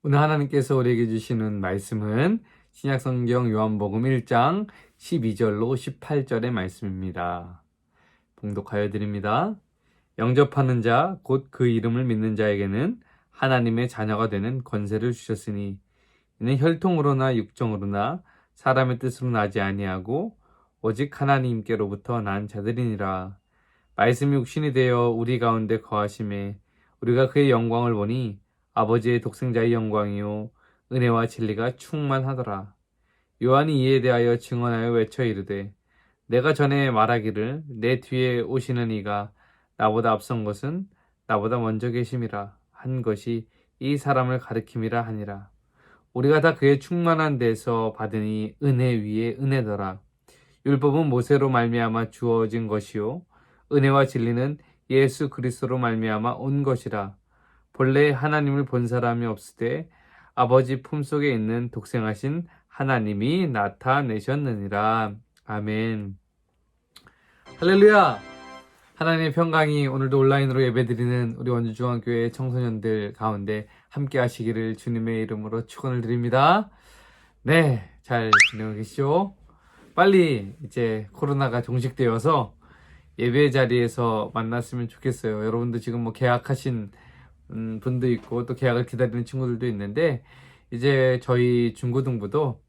오늘 하나님께서 우리에게 주시는 말씀은 신약성경 요한복음 1장 12절로 18절의 말씀입니다. 봉독하여 드립니다. 영접하는 자, 곧 그 이름을 믿는 자에게는 하나님의 자녀가 되는 권세를 주셨으니 이는 혈통으로나 육정으로나 사람의 뜻으로 나지 아니하고 오직 하나님께로부터 난 자들이니라. 말씀이 육신이 되어 우리 가운데 거하심에 우리가 그의 영광을 보니 아버지의 독생자의 영광이요 은혜와 진리가 충만하더라. 요한이 이에 대하여 증언하여 외쳐 이르되 내가 전에 말하기를 내 뒤에 오시는 이가 나보다 앞선 것은 나보다 먼저 계심이라 한 것이 이 사람을 가리킴이라 하니라. 우리가 다 그의 충만한 데서 받으니 은혜 위에 은혜더라. 율법은 모세로 말미암아 주어진 것이요 은혜와 진리는 예수 그리스도로 말미암아 온 것이라. 본래 하나님을 본 사람이 없으되 아버지 품속에 있는 독생하신 하나님이 나타내셨느니라. 아멘. 할렐루야. 하나님의 평강이 오늘도 온라인으로 예배드리는 우리 원주중앙교회 청소년들 가운데 함께 하시기를 주님의 이름으로 축원을 드립니다. 네, 잘 지내고 계시죠? 빨리 이제 코로나가 종식되어서 예배 자리에서 만났으면 좋겠어요. 여러분도 지금 뭐 계약하신 분도 있고 또 계약을 기다리는 친구들도 있는데 이제 저희 중고등부도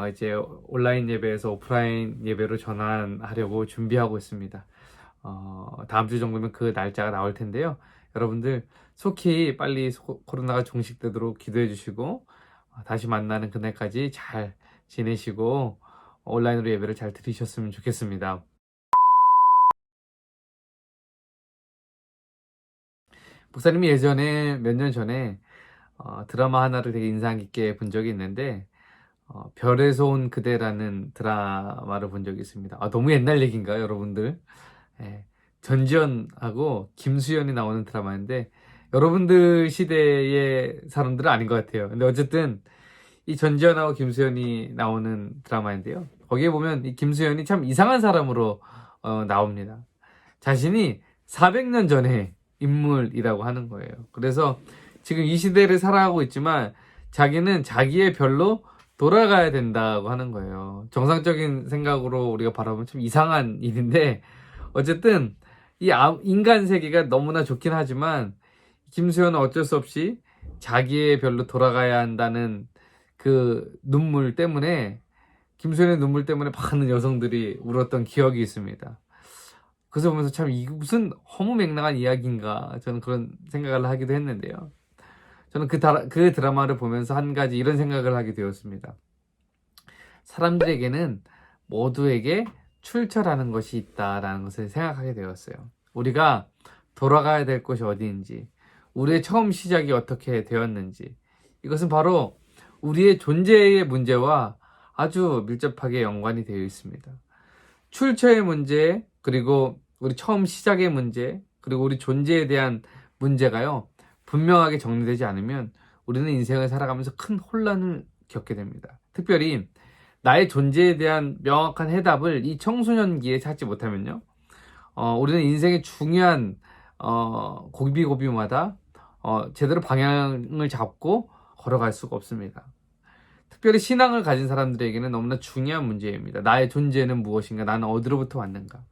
이제 온라인 예배에서 오프라인 예배로 전환하려고 준비하고 있습니다. 다음 주 정도면 그 날짜가 나올 텐데요. 여러분들 속히 빨리 코로나가 종식되도록 기도해 주시고 다시 만나는 그날까지 잘 지내시고 온라인으로 예배를 잘 드리셨으면 좋겠습니다. 목사님이 예전에 몇 년 전에 드라마 하나를 되게 인상 깊게 본 적이 있는데 별에서 온 그대라는 드라마를 본 적이 있습니다. 너무 옛날 얘기인가요, 여러분들? 예, 전지현하고 김수현이 나오는 드라마인데 여러분들 시대의 사람들은 아닌 것 같아요. 근데 어쨌든 이 전지현하고 김수현이 나오는 드라마인데요. 거기에 보면 이 김수현이 참 이상한 사람으로 나옵니다. 자신이 400년 전에 인물이라고 하는 거예요. 그래서 지금 이 시대를 살아가고 있지만 자기는 자기의 별로 돌아가야 된다고 하는 거예요. 정상적인 생각으로 우리가 바라보면 참 이상한 일인데 어쨌든 이 인간 세계가 너무나 좋긴 하지만 김수현은 어쩔 수 없이 자기의 별로 돌아가야 한다는 그 눈물 때문에 김수현의 눈물 때문에 많은 여성들이 울었던 기억이 있습니다. 그래서 보면서 참 이게 무슨 허무맹랑한 이야기인가 저는 그런 생각을 하기도 했는데요. 저는 그 드라마를 보면서 한 가지 이런 생각을 하게 되었습니다. 사람들에게는 모두에게 출처라는 것이 있다라는 것을 생각하게 되었어요. 우리가 돌아가야 될 곳이 어디인지, 우리의 처음 시작이 어떻게 되었는지, 이것은 바로 우리의 존재의 문제와 아주 밀접하게 연관이 되어 있습니다. 출처의 문제, 그리고 우리 처음 시작의 문제, 그리고 우리 존재에 대한 문제가요, 분명하게 정리되지 않으면 우리는 인생을 살아가면서 큰 혼란을 겪게 됩니다. 특별히 나의 존재에 대한 명확한 해답을 이 청소년기에 찾지 못하면요, 우리는 인생의 중요한 고비고비마다 제대로 방향을 잡고 걸어갈 수가 없습니다. 특별히 신앙을 가진 사람들에게는 너무나 중요한 문제입니다. 나의 존재는 무엇인가? 나는 어디로부터 왔는가?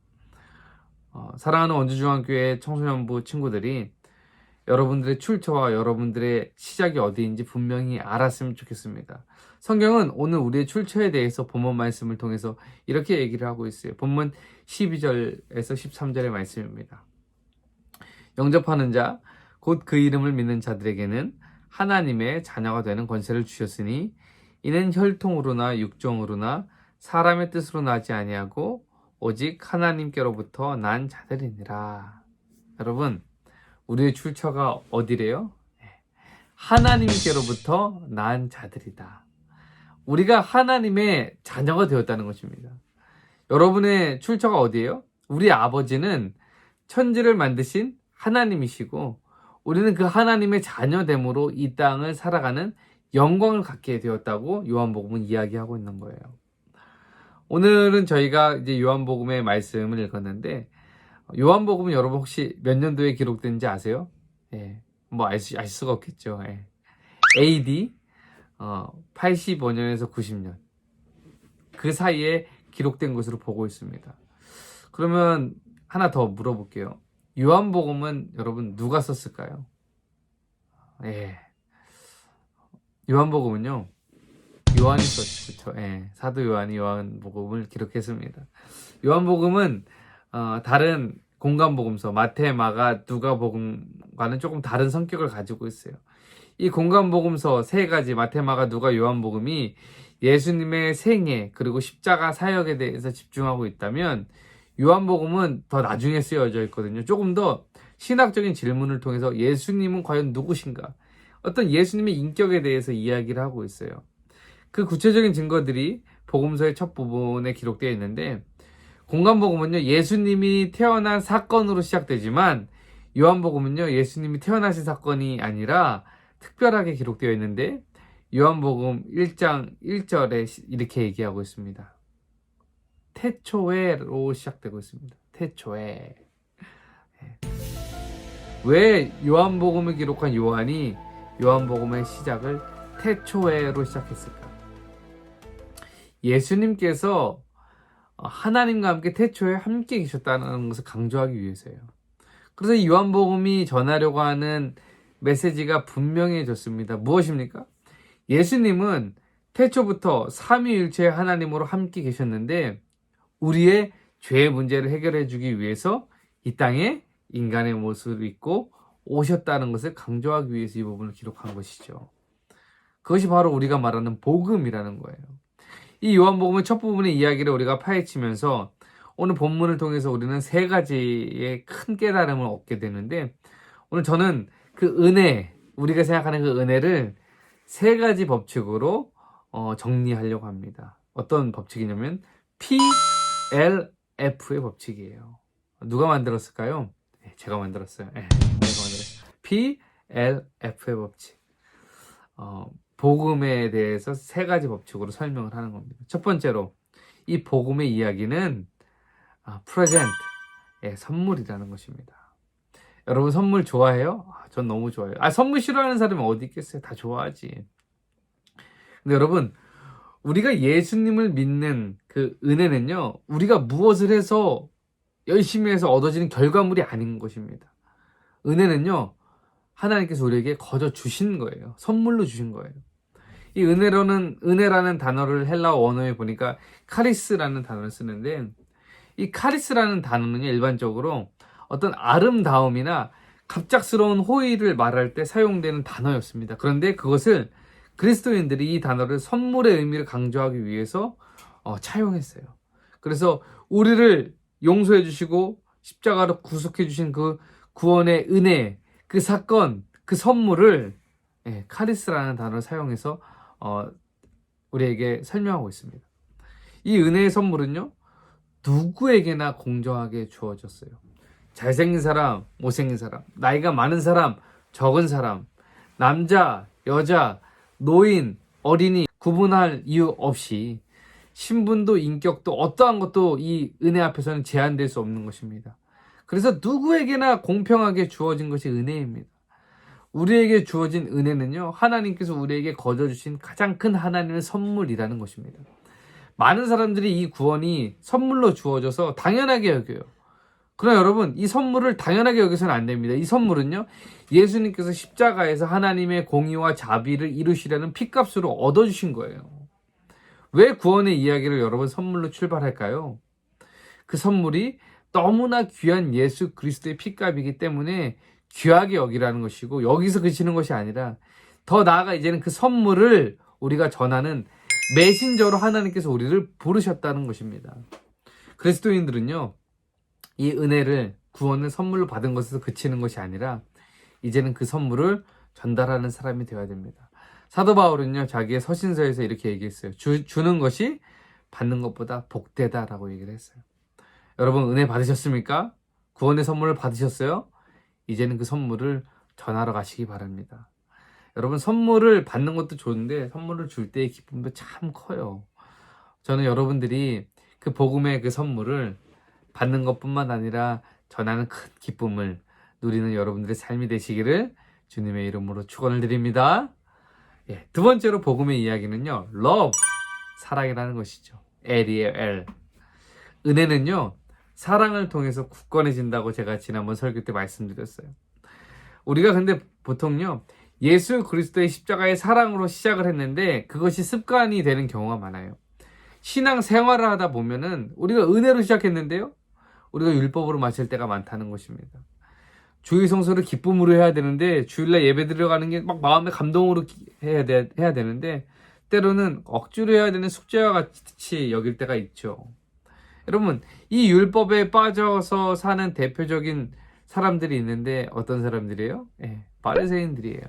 사랑하는 원주중앙교회 청소년부 친구들이 여러분들의 출처와 여러분들의 시작이 어디인지 분명히 알았으면 좋겠습니다. 성경은 오늘 우리의 출처에 대해서 본문 말씀을 통해서 이렇게 얘기를 하고 있어요. 본문 12절에서 13절의 말씀입니다. 영접하는 자, 곧 그 이름을 믿는 자들에게는 하나님의 자녀가 되는 권세를 주셨으니 이는 혈통으로나 육정으로나 사람의 뜻으로 나지 아니하고 오직 하나님께로부터 난 자들이니라. 여러분, 우리의 출처가 어디래요? 하나님께로부터 난 자들이다. 우리가 하나님의 자녀가 되었다는 것입니다. 여러분의 출처가 어디예요? 우리 아버지는 천지를 만드신 하나님이시고 우리는 그 하나님의 자녀됨으로 이 땅을 살아가는 영광을 갖게 되었다고 요한복음은 이야기하고 있는 거예요. 오늘은 저희가 이제 요한복음의 말씀을 읽었는데 요한복음은 여러분 혹시 몇 년도에 기록된지 아세요? 뭐 알 수가 없겠죠. AD 85년에서 90년 그 사이에 기록된 것으로 보고 있습니다. 그러면 하나 더 물어볼게요. 요한복음은 여러분 누가 썼을까요? 예. 요한복음은요. 요한이 썼죠. 그렇죠? 예. 사도 요한이 요한복음을 기록했습니다. 요한복음은 다른 공간복음서 마태, 마가, 누가복음과는 조금 다른 성격을 가지고 있어요. 이 공간복음서 세 가지 마태, 마가, 누가, 요한복음이 예수님의 생애 그리고 십자가 사역에 대해서 집중하고 있다면 요한복음은 더 나중에 쓰여져 있거든요. 조금 더 신학적인 질문을 통해서 예수님은 과연 누구신가? 어떤 예수님의 인격에 대해서 이야기를 하고 있어요. 그 구체적인 증거들이 복음서의 첫 부분에 기록되어 있는데 공간복음은요, 예수님이 태어난 사건으로 시작되지만 요한복음은요, 예수님이 태어나신 사건이 아니라 특별하게 기록되어 있는데 요한복음 1장 1절에 이렇게 얘기하고 있습니다. 태초에로 시작되고 있습니다. 태초에. 왜 요한복음을 기록한 요한이 요한복음의 시작을 태초에로 시작했을까? 예수님께서 하나님과 함께 태초에 함께 계셨다는 것을 강조하기 위해서예요. 그래서 이 요한복음이 전하려고 하는 메시지가 분명해졌습니다. 무엇입니까? 예수님은 태초부터 삼위일체의 하나님으로 함께 계셨는데 우리의 죄의 문제를 해결해 주기 위해서 이 땅에 인간의 모습을 입고 오셨다는 것을 강조하기 위해서 이 부분을 기록한 것이죠. 그것이 바로 우리가 말하는 복음이라는 거예요. 이 요한복음의 첫 부분의 이야기를 우리가 파헤치면서 오늘 본문을 통해서 우리는 세 가지의 큰 깨달음을 얻게 되는데 오늘 저는 그 은혜, 우리가 생각하는 그 은혜를 세 가지 법칙으로 정리하려고 합니다. 어떤 법칙이냐면 PLF의 법칙이에요. 누가 만들었을까요? 제가 만들었어요. 제가 만들었어요. PLF의 법칙. 복음에 대해서 세 가지 법칙으로 설명을 하는 겁니다. 첫 번째로 이 복음의 이야기는 프레젠트, 선물이라는 것입니다. 여러분 선물 좋아해요? 전 너무 좋아해요. 선물 싫어하는 사람이 어디 있겠어요? 다 좋아하지. 근데 여러분 우리가 예수님을 믿는 그 은혜는요, 우리가 무엇을 해서 열심히 해서 얻어지는 결과물이 아닌 것입니다. 은혜는요, 하나님께서 우리에게 거저 주신 거예요. 선물로 주신 거예요. 이 은혜라는 단어를 헬라어 원어에 보니까 카리스라는 단어를 쓰는데 이 카리스라는 단어는 일반적으로 어떤 아름다움이나 갑작스러운 호의를 말할 때 사용되는 단어였습니다. 그런데 그것을 그리스도인들이 이 단어를 선물의 의미를 강조하기 위해서 차용했어요. 그래서 우리를 용서해 주시고 십자가로 구속해 주신 그 구원의 은혜, 그 사건, 그 선물을 카리스라는 단어를 사용해서 우리에게 설명하고 있습니다. 이 은혜의 선물은요, 누구에게나 공정하게 주어졌어요. 잘생긴 사람, 못생긴 사람, 나이가 많은 사람, 적은 사람, 남자, 여자, 노인, 어린이 구분할 이유 없이 신분도 인격도 어떠한 것도 이 은혜 앞에서는 제한될 수 없는 것입니다. 그래서 누구에게나 공평하게 주어진 것이 은혜입니다. 우리에게 주어진 은혜는요, 하나님께서 우리에게 거저 주신 가장 큰 하나님의 선물이라는 것입니다. 많은 사람들이 이 구원이 선물로 주어져서 당연하게 여겨요. 그러나 여러분, 이 선물을 당연하게 여기서는 안 됩니다. 이 선물은요, 예수님께서 십자가에서 하나님의 공의와 자비를 이루시려는 핏값으로 얻어주신 거예요. 왜 구원의 이야기를 여러분 선물로 출발할까요? 그 선물이 너무나 귀한 예수 그리스도의 핏값이기 때문에 귀하게 여기라는 것이고, 여기서 그치는 것이 아니라 더 나아가 이제는 그 선물을 우리가 전하는 메신저로 하나님께서 우리를 부르셨다는 것입니다. 그리스도인들은요, 이 은혜를, 구원을 선물로 받은 것에서 그치는 것이 아니라 이제는 그 선물을 전달하는 사람이 되어야 됩니다. 사도 바울은요, 자기의 서신서에서 이렇게 얘기했어요. 주는 것이 받는 것보다 복되다라고 얘기를 했어요. 여러분 은혜 받으셨습니까? 구원의 선물을 받으셨어요? 이제는 그 선물을 전하러 가시기 바랍니다. 여러분 선물을 받는 것도 좋은데 선물을 줄 때의 기쁨도 참 커요. 저는 여러분들이 그 복음의 그 선물을 받는 것뿐만 아니라 전하는 큰 기쁨을 누리는 여러분들의 삶이 되시기를 주님의 이름으로 축원을 드립니다. 예, 두 번째로 복음의 이야기는요, love, 사랑이라는 것이죠. L이에요, L. 은혜는요, 사랑을 통해서 굳건해진다고 제가 지난번 설교 때 말씀드렸어요. 우리가 근데 보통요, 예수 그리스도의 십자가의 사랑으로 시작을 했는데 그것이 습관이 되는 경우가 많아요. 신앙 생활을 하다 보면은 우리가 은혜로 시작했는데요, 우리가 율법으로 마칠 때가 많다는 것입니다. 주일 성수를 기쁨으로 해야 되는데 주일날 예배 들어가는 게 막 마음의 감동으로 해야 되는데 때로는 억지로 해야 되는 숙제와 같이 여길 때가 있죠. 여러분, 이 율법에 빠져서 사는 대표적인 사람들이 있는데 어떤 사람들이에요? 예, 바리새인들이에요.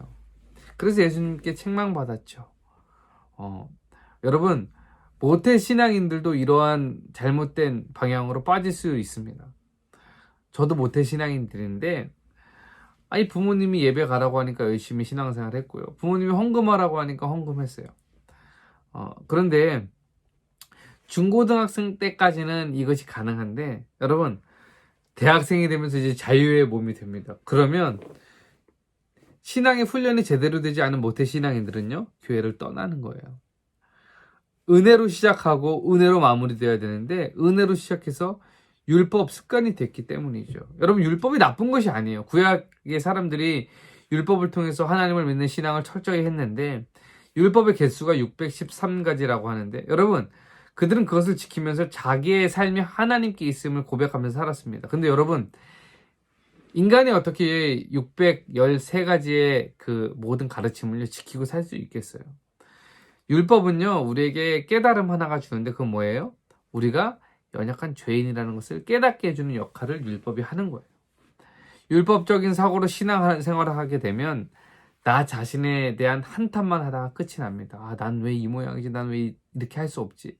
그래서 예수님께 책망받았죠. 여러분, 모태 신앙인들도 이러한 잘못된 방향으로 빠질 수 있습니다. 저도 모태 신앙인들인데, 아니 부모님이 예배 가라고 하니까 열심히 신앙생활 했고요. 부모님이 헌금하라고 하니까 헌금했어요. 그런데 중고등학생 때까지는 이것이 가능한데, 여러분, 대학생이 되면서 이제 자유의 몸이 됩니다. 그러면 신앙의 훈련이 제대로 되지 않은 모태 신앙인들은요, 교회를 떠나는 거예요. 은혜로 시작하고 은혜로 마무리되어야 되는데 은혜로 시작해서 율법 습관이 됐기 때문이죠. 여러분, 율법이 나쁜 것이 아니에요. 구약의 사람들이 율법을 통해서 하나님을 믿는 신앙을 철저히 했는데 율법의 개수가 613가지라고 하는데, 여러분, 그들은 그것을 지키면서 자기의 삶이 하나님께 있음을 고백하면서 살았습니다. 근데 여러분, 인간이 어떻게 613가지의 그 모든 가르침을 지키고 살 수 있겠어요? 율법은요, 우리에게 깨달음 하나가 주는데 그건 뭐예요? 우리가 연약한 죄인이라는 것을 깨닫게 해주는 역할을 율법이 하는 거예요. 율법적인 사고로 신앙생활을 하게 되면 나 자신에 대한 한탄만 하다가 끝이 납니다. 아, 난 왜 이 모양이지? 난 왜 이렇게 할 수 없지?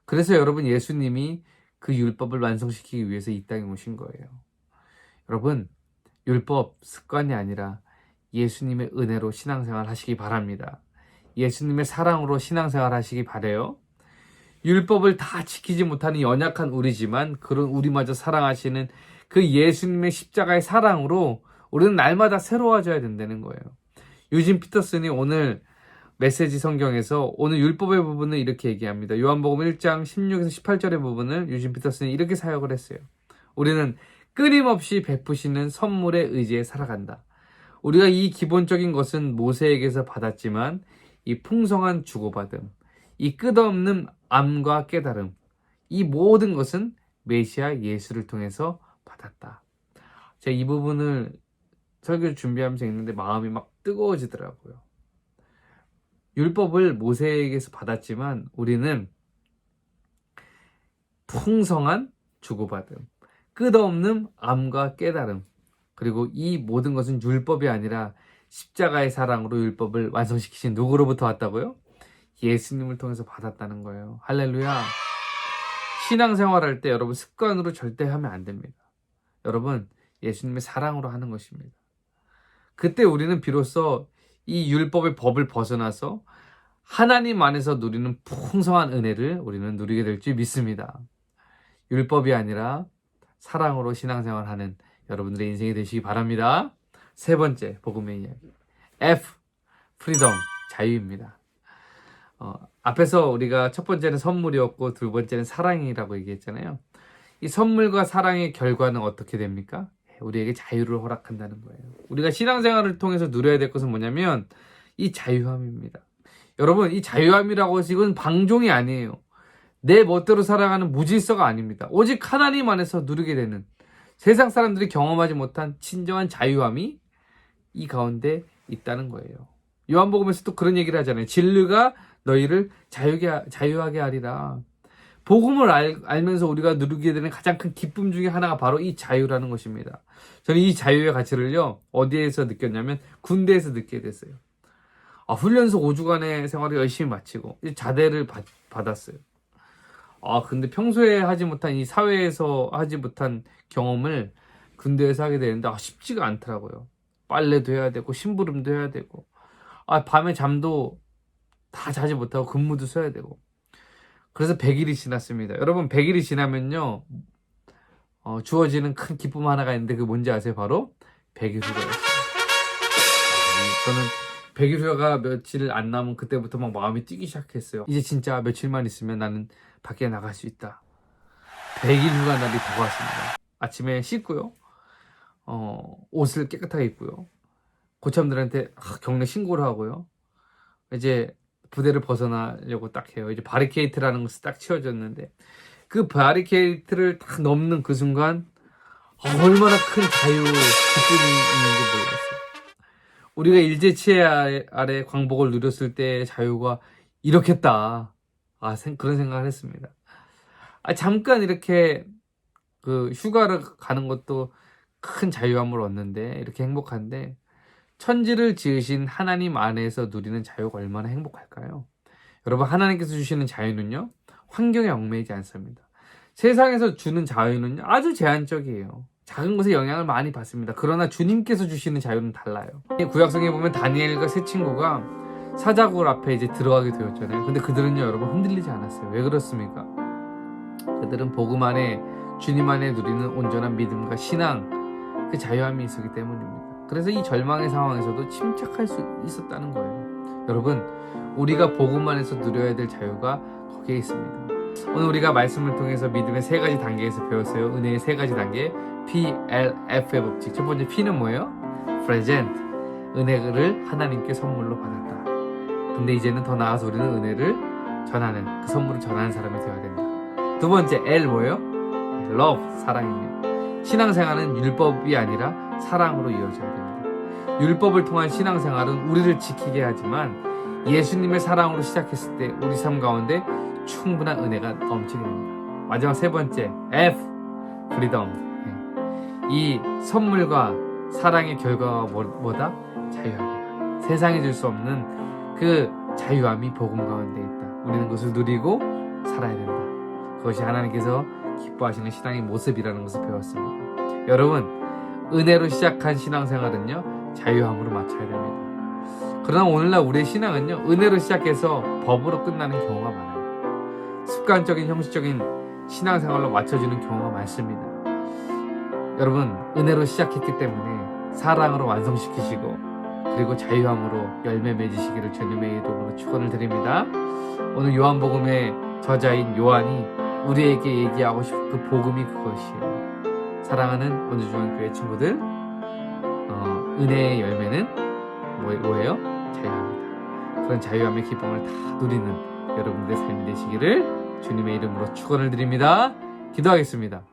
그래서 여러분, 예수님이 그 율법을 완성시키기 위해서 이 땅에 오신 거예요. 여러분, 율법 습관이 아니라 예수님의 은혜로 신앙생활 하시기 바랍니다. 예수님의 사랑으로 신앙생활 하시기 바래요. 율법을 다 지키지 못하는 연약한 우리지만 그런 우리마저 사랑하시는 그 예수님의 십자가의 사랑으로 우리는 날마다 새로워져야 된다는 거예요. 유진 피터슨이 오늘 메시지 성경에서 오늘 율법의 부분을 이렇게 얘기합니다. 요한복음 1장 16에서 18절의 부분을 유진 피터슨이 이렇게 사역을 했어요. 우리는 끊임없이 베푸시는 선물에 의지해 살아간다. 우리가 이 기본적인 것은 모세에게서 받았지만 이 풍성한 주고받음, 이 끝없는 암과 깨달음, 이 모든 것은 메시아 예수를 통해서 받았다. 제가 이 부분을 설교를 준비하면서 읽는데 마음이 막 뜨거워지더라고요. 율법을 모세에게서 받았지만 우리는 풍성한 주고받음, 끝없는 암과 깨달음, 그리고 이 모든 것은 율법이 아니라 십자가의 사랑으로 율법을 완성시키신 누구로부터 왔다고요? 예수님을 통해서 받았다는 거예요. 할렐루야. 신앙생활할 때 여러분, 습관으로 절대 하면 안 됩니다. 여러분, 예수님의 사랑으로 하는 것입니다. 그때 우리는 비로소 이 율법의 법을 벗어나서 하나님 안에서 누리는 풍성한 은혜를 우리는 누리게 될 줄 믿습니다. 율법이 아니라 사랑으로 신앙생활하는 여러분들의 인생이 되시기 바랍니다. 세 번째 복음의 이야기, F, 프리덤, 자유입니다. 앞에서 우리가 첫 번째는 선물이었고 두 번째는 사랑이라고 얘기했잖아요. 이 선물과 사랑의 결과는 어떻게 됩니까? 우리에게 자유를 허락한다는 거예요. 우리가 신앙생활을 통해서 누려야 될 것은 뭐냐면 이 자유함입니다. 여러분, 이 자유함이라고 해서 이건 방종이 아니에요. 내 멋대로 살아가는 무질서가 아닙니다. 오직 하나님 안에서 누리게 되는, 세상 사람들이 경험하지 못한 진정한 자유함이 이 가운데 있다는 거예요. 요한복음에서 또 그런 얘기를 하잖아요. 진리가 너희를 자유하게 하리라. 복음을 알면서 우리가 누리게 되는 가장 큰 기쁨 중에 하나가 바로 이 자유라는 것입니다. 저는 이 자유의 가치를요, 어디에서 느꼈냐면 군대에서 느끼게 됐어요. 훈련소 5주간의 생활을 열심히 마치고 자대를 받았어요. 근데 평소에 하지 못한, 이 사회에서 하지 못한 경험을 군대에서 하게 되는데 쉽지가 않더라고요. 빨래도 해야 되고 심부름도 해야 되고 밤에 잠도 다 자지 못하고 근무도 써야 되고. 그래서 100일이 지났습니다. 여러분, 100일이 지나면요, 주어지는 큰 기쁨 하나가 있는데 그게 뭔지 아세요? 바로 100일 후가였어요. 저는 100일 휴가가 며칠 안 남은 그때부터 막 마음이 뛰기 시작했어요. 이제 진짜 며칠만 있으면 나는 밖에 나갈 수 있다. 100일 휴가 날이 다가왔습니다. 아침에 씻고요. 옷을 깨끗하게 입고요. 고참들한테 경례 신고를 하고요. 이제 부대를 벗어나려고 딱 해요. 이제 바리케이트라는 것이 딱 치워졌는데 그 바리케이트를 딱 넘는 그 순간 얼마나 큰 자유 기쁨이 있는지 몰랐어요. 우리가 일제치해 아래 광복을 누렸을 때의 자유가 이렇겠다. 그런 생각을 했습니다. 잠깐 이렇게 그 휴가를 가는 것도 큰 자유함을 얻는데 이렇게 행복한데 천지를 지으신 하나님 안에서 누리는 자유가 얼마나 행복할까요? 여러분, 하나님께서 주시는 자유는요, 환경에 얽매이지 않습니다. 세상에서 주는 자유는요, 아주 제한적이에요. 작은 것에 영향을 많이 받습니다. 그러나 주님께서 주시는 자유는 달라요. 구약성에 보면 다니엘과 세 친구가 사자굴 앞에 이제 들어가게 되었잖아요. 근데 그들은요, 여러분, 흔들리지 않았어요. 왜 그렇습니까? 그들은 복음 안에, 주님 안에 누리는 온전한 믿음과 신앙, 그 자유함이 있었기 때문입니다. 그래서 이 절망의 상황에서도 침착할 수 있었다는 거예요. 여러분, 우리가 복음 안에서 누려야 될 자유가 거기에 있습니다. 오늘 우리가 말씀을 통해서 믿음의 세 가지 단계에서 배웠어요. 은혜의 세 가지 단계, PLF의 법칙. 첫 번째 P는 뭐예요? Present. 은혜를 하나님께 선물로 받았다. 근데 이제는 더 나아가서 우리는 은혜를 전하는, 그 선물을 전하는 사람이 되어야 된다. 두 번째 L 뭐예요? Love, 사랑이에요. 신앙생활은 율법이 아니라 사랑으로 이어져야 됩니다. 율법을 통한 신앙생활은 우리를 지키게 하지만 예수님의 사랑으로 시작했을 때 우리 삶 가운데 충분한 은혜가 넘치게 됩니다. 마지막 세 번째 F, Freedom. 이 선물과 사랑의 결과가 뭐다? 자유함이다. 세상에 줄 수 없는 그 자유함이 복음 가운데 있다. 우리는 그것을 누리고 살아야 된다. 그것이 하나님께서 기뻐하시는 신앙의 모습이라는 것을 배웠습니다. 여러분, 은혜로 시작한 신앙생활은요, 자유함으로 맞춰야 됩니다. 그러나 오늘날 우리의 신앙은요, 은혜로 시작해서 법으로 끝나는 경우가 많아요. 습관적인 형식적인 신앙생활로 맞춰지는 경우가 많습니다. 여러분, 은혜로 시작했기 때문에 사랑으로 완성시키시고 그리고 자유함으로 열매 맺으시기를 주님의 이름으로 축원을 드립니다. 오늘 요한복음의 저자인 요한이 우리에게 얘기하고 싶은 그 복음이 그것이에요. 사랑하는 원주중앙교회 친구들, 은혜의 열매는 뭐예요? 자유함이다. 그런 자유함의 기쁨을 다 누리는 여러분들의 삶이 되시기를 주님의 이름으로 축원을 드립니다. 기도하겠습니다.